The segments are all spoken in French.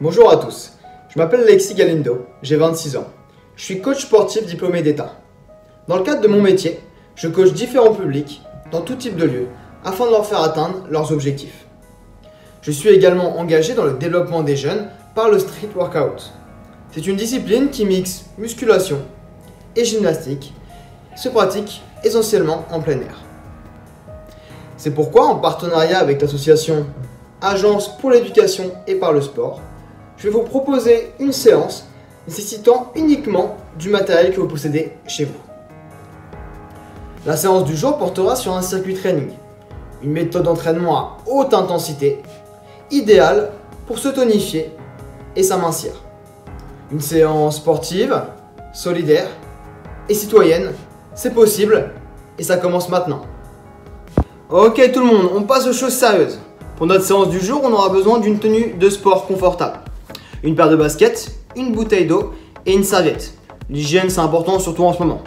Bonjour à tous, je m'appelle Alexis Galindo, j'ai 26 ans. Je suis coach sportif diplômé d'État. Dans le cadre de mon métier, je coach différents publics dans tout type de lieux afin de leur faire atteindre leurs objectifs. Je suis également engagé dans le développement des jeunes par le street workout. C'est une discipline qui mixe musculation et gymnastique, se pratique essentiellement en plein air. C'est pourquoi, en partenariat avec l'association Agence pour l'éducation et par le sport, je vais vous proposer une séance nécessitant uniquement du matériel que vous possédez chez vous. La séance du jour portera sur un circuit training, une méthode d'entraînement à haute intensité, idéale pour se tonifier et s'amincir. Une séance sportive, solidaire et citoyenne, c'est possible et ça commence maintenant. Ok tout le monde, on passe aux choses sérieuses. Pour notre séance du jour, on aura besoin d'une tenue de sport confortable. Une paire de baskets, une bouteille d'eau et une serviette. L'hygiène c'est important surtout en ce moment.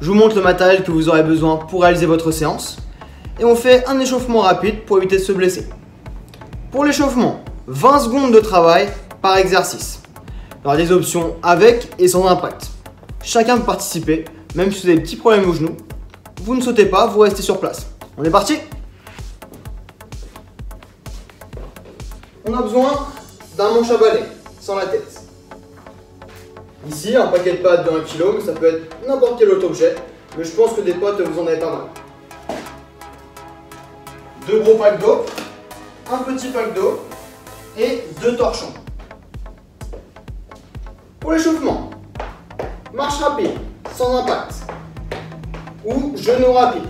Je vous montre le matériel que vous aurez besoin pour réaliser votre séance. Et on fait un échauffement rapide pour éviter de se blesser. Pour l'échauffement, 20 secondes de travail par exercice. Il y aura des options avec et sans impact. Chacun peut participer, même si vous avez des petits problèmes au genou. Vous ne sautez pas, vous restez sur place. On est parti? On a besoin d'un manche à balai, sans la tête. Ici, un paquet de pâtes de 1 kg, mais ça peut être n'importe quel autre objet. Mais je pense que des potes, vous en avez pas mal. 2 gros packs d'eau, un petit pack d'eau et 2 torchons. Pour l'échauffement, marche rapide, sans impact, ou genou rapide,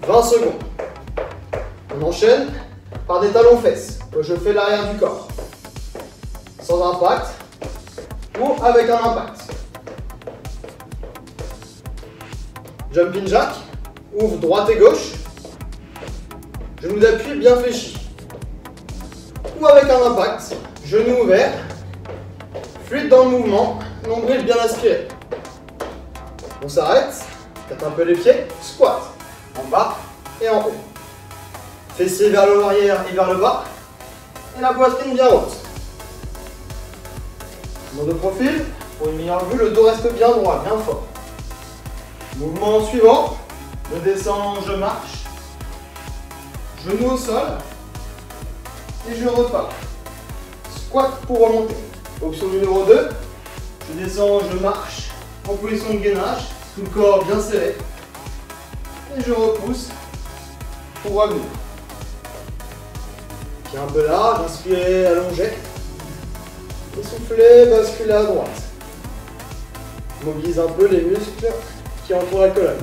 20 secondes. On enchaîne par des talons-fesses pour chauffer l'arrière du corps, sans impact ou avec un impact. Jumping jack, ouvre droite et gauche, genou d'appui bien fléchi, ou avec un impact, genou ouvert, fluide dans le mouvement, nombril bien aspiré. On s'arrête, tâte un peu les pieds, squat, en bas et en haut. Fessiers vers le arrière et vers le bas, et la poitrine bien haute. Dans de profil, pour une meilleure vue, le dos reste bien droit, bien fort. Mouvement suivant, je descends, je marche, genou au sol, et je repars. Squat pour remonter. Option numéro 2, je descends, je marche, en position de gainage, tout le corps bien serré, et je repousse pour revenir. Pied un peu large, inspirez, allongez. Essoufflez, basculez à droite. Mobilise un peu les muscles qui entourent la colonne.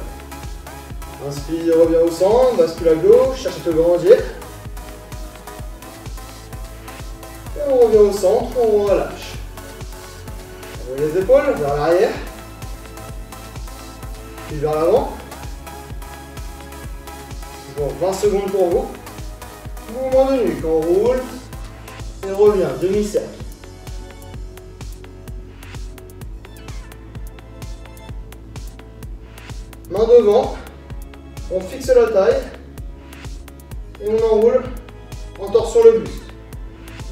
Inspire, reviens au centre, bascule à gauche, cherche à te grandir. Et on revient au centre, on relâche. On met les épaules vers l'arrière, puis vers l'avant. Toujours 20 secondes pour vous. Mouvement de nuque, on roule et revient, demi-cercle. Main devant, on fixe la taille et on enroule en torsion le buste.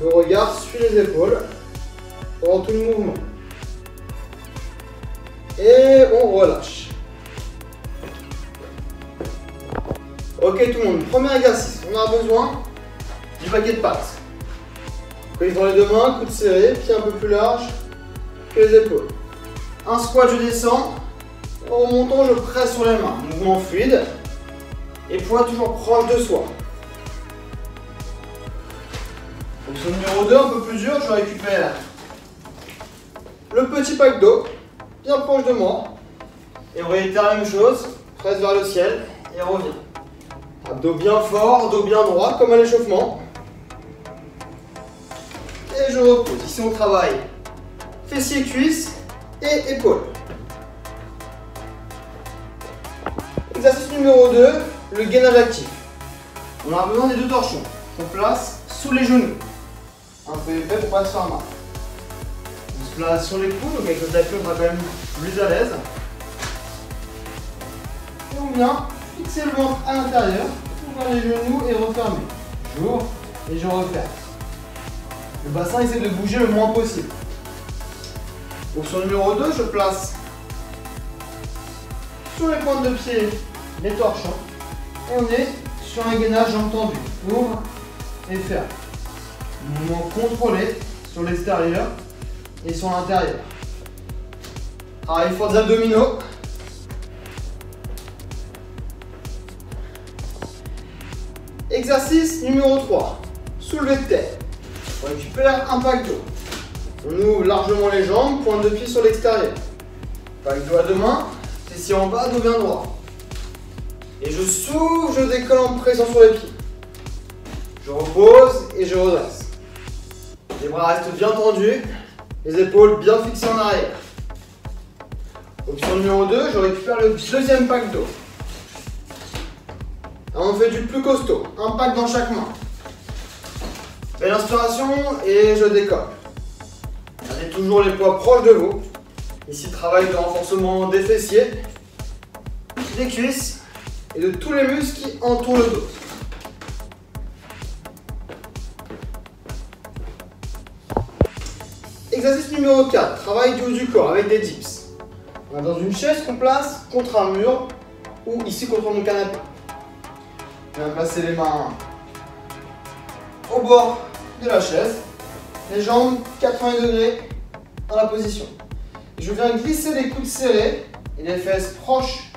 Le regard suit les épaules pendant tout le mouvement. Et on relâche. Ok tout le monde, premier exercice, on a besoin du paquet de pâtes. Prise dans les deux mains, coude serré, pied un peu plus large que les épaules. Un squat, je descends. En remontant, je presse sur les mains. Mouvement fluide. Et poids toujours proche de soi. Option numéro 2, un peu plus dur, je récupère le petit pack d'eau, bien proche de moi. Et on réitère la même chose. Presse vers le ciel et revient. Abdos bien fort, dos bien droit, comme à l'échauffement. Et je repose. Ici, on travaille fessiers, cuisses et épaules. Exercice numéro 2, le gainage actif. On a besoin des 2 torchons qu'on place sous les genoux. Un peu épais pour pas se faire mal. On se place sur les coudes, donc avec le tapis on sera quand même plus à l'aise. Et on vient fixer le ventre à l'intérieur, ouvrir les genoux et refermer. J'ouvre et je referme. Le bassin essaie de bouger le moins possible. Option numéro 2, je place sur les pointes de pied les torchons. Et on est sur un gainage jambes tendues. Ouvre et ferme. Mouvement contrôlé sur l'extérieur et sur l'intérieur. Travail fort des abdominaux. Exercice numéro 3. Soulevé de tête. On récupère un pack d'eau. On ouvre largement les jambes, pointe de pied sur l'extérieur. Pack d'eau à deux mains, ici en bas, dos bien droit. Et je souffle, je décolle en pression sur les pieds. Je repose et je redresse. Les bras restent bien tendus, les épaules bien fixées en arrière. Option numéro 2, je récupère le deuxième pack d'eau. Là, on fait du plus costaud, un pack dans chaque main. Belle inspiration et je décolle. Gardez toujours les poids proches de vous. Ici, travail de renforcement des fessiers, des cuisses et de tous les muscles qui entourent le dos. Exercice numéro 4, travail du haut du corps avec des dips. On est dans une chaise qu'on place contre un mur ou ici contre mon canapé. On va placer les mains au bord de la chaise, les jambes 80 degrés dans la position. Je viens glisser les coudes serrés et les fesses proches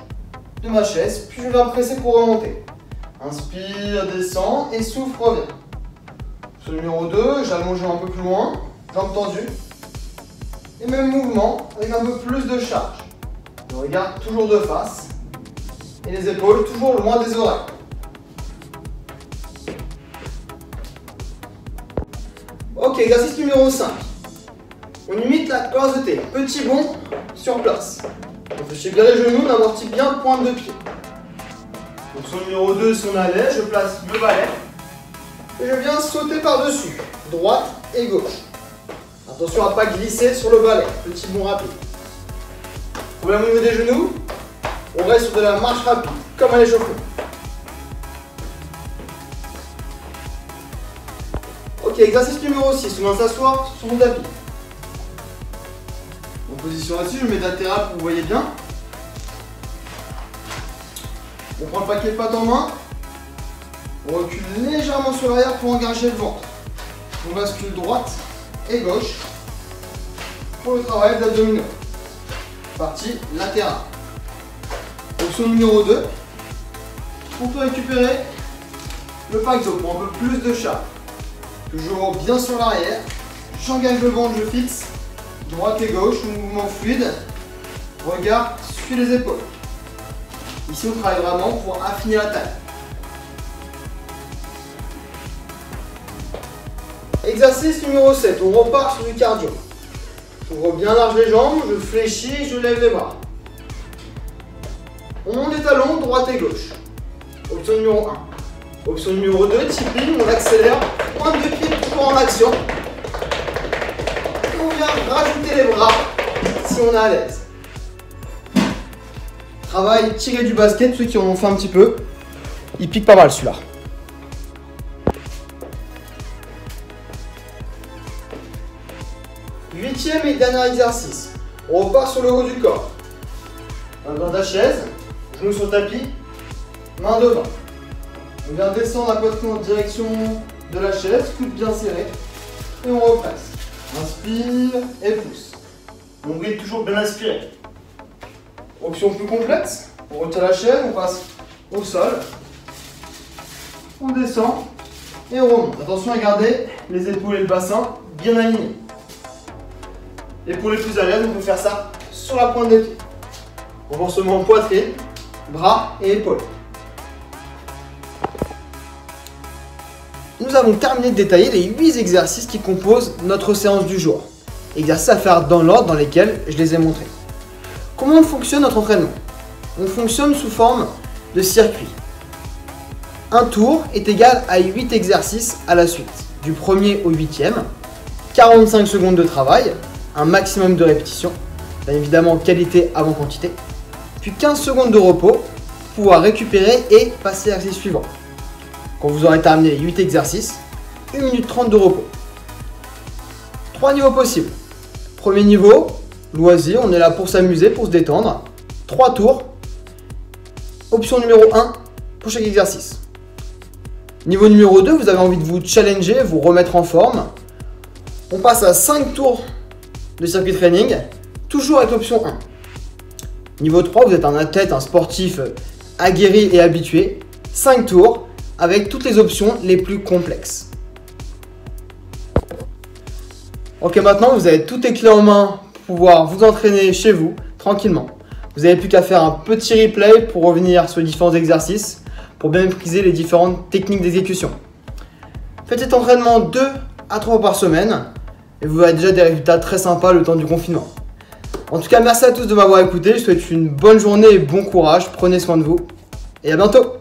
de ma chaise, puis je viens presser pour remonter. Inspire, descend et souffle, revient. Sur le numéro 2, j'allonge un peu plus loin, jambes tendues. Et même mouvement avec un peu plus de charge. Je regarde toujours de face et les épaules toujours loin des oreilles. Ok, exercice numéro 5. On imite la corde de thé. Petit bond sur place. On fait bien les genoux, on amortit bien pointe de pied. Donc sur le numéro 2, si on est à l'aise, je place le balai et je viens sauter par-dessus, droite et gauche. Attention à ne pas glisser sur le balai, petit bond rapide. Problème au niveau des genoux, on reste sur de la marche rapide, comme à l'échauffement. Ok, exercice numéro 6, on vient s'asseoir sur son tapis. En position assise, je mets latéral pour que vous voyez bien. On prend le paquet de pattes en main. On recule légèrement sur l'arrière pour engager le ventre. On bascule droite et gauche pour le travail d'abdominaux. Partie latérale. Option numéro 2. On peut récupérer le pack d'eau pour un peu plus de charge. Toujours bien sur l'arrière. J'engage le ventre, je fixe. Droite et gauche, mouvement fluide. Regard suit les épaules. Ici, on travaille vraiment pour affiner la taille. Exercice numéro 7, on repart sur du cardio. J'ouvre bien large les jambes, je fléchis, je lève les bras. On monte les talons, droite et gauche. Option numéro 1. Option numéro 2, tipping, on accélère, pointe de pied toujours en action. Et on vient rajouter les bras si on est à l'aise. Travail tiré du basket, ceux qui en ont fait un petit peu, il pique pas mal celui-là. Huitième et dernier exercice. On repart sur le haut du corps. Dans ta chaise, genoux sur le tapis, main devant. On vient descendre la poitrine en direction de la chaise, coude bien serré. Et on represse. Inspire et pousse. Nombril toujours bien aspiré. Option plus complète. On retire la chaise, on passe au sol. On descend et on remonte. Attention à garder les épaules et le bassin bien alignés. Et pour les plus à l'aise, on peut faire ça sur la pointe des pieds. Renforcement poitrine, bras et épaules. Nous avons terminé de détailler les 8 exercices qui composent notre séance du jour. Exercices à faire dans l'ordre dans lesquels je les ai montrés. Comment fonctionne notre entraînement? On fonctionne sous forme de circuit. Un tour est égal à 8 exercices à la suite. Du premier au 8e, 45 secondes de travail, un maximum de répétitions, bien évidemment qualité avant quantité, puis 15 secondes de repos pour pouvoir récupérer et passer à l'exercice suivant. Quand vous aurez terminé les 8 exercices, 1 minute 30 de repos. 3 niveaux possibles. Premier niveau, loisir, on est là pour s'amuser, pour se détendre. 3 tours. Option numéro 1 pour chaque exercice. Niveau numéro 2, vous avez envie de vous challenger, vous remettre en forme. On passe à 5 tours de circuit training, toujours avec l'option 1. Niveau 3, vous êtes un athlète, un sportif aguerri et habitué. 5 tours avec toutes les options les plus complexes. Ok, maintenant vous avez toutes les clés en main pour pouvoir vous entraîner chez vous, tranquillement. Vous n'avez plus qu'à faire un petit replay pour revenir sur les différents exercices, pour bien maîtriser les différentes techniques d'exécution. Faites cet entraînement 2 à 3 fois par semaine et vous aurez déjà des résultats très sympas le temps du confinement. En tout cas, merci à tous de m'avoir écouté. Je vous souhaite une bonne journée et bon courage. Prenez soin de vous et à bientôt.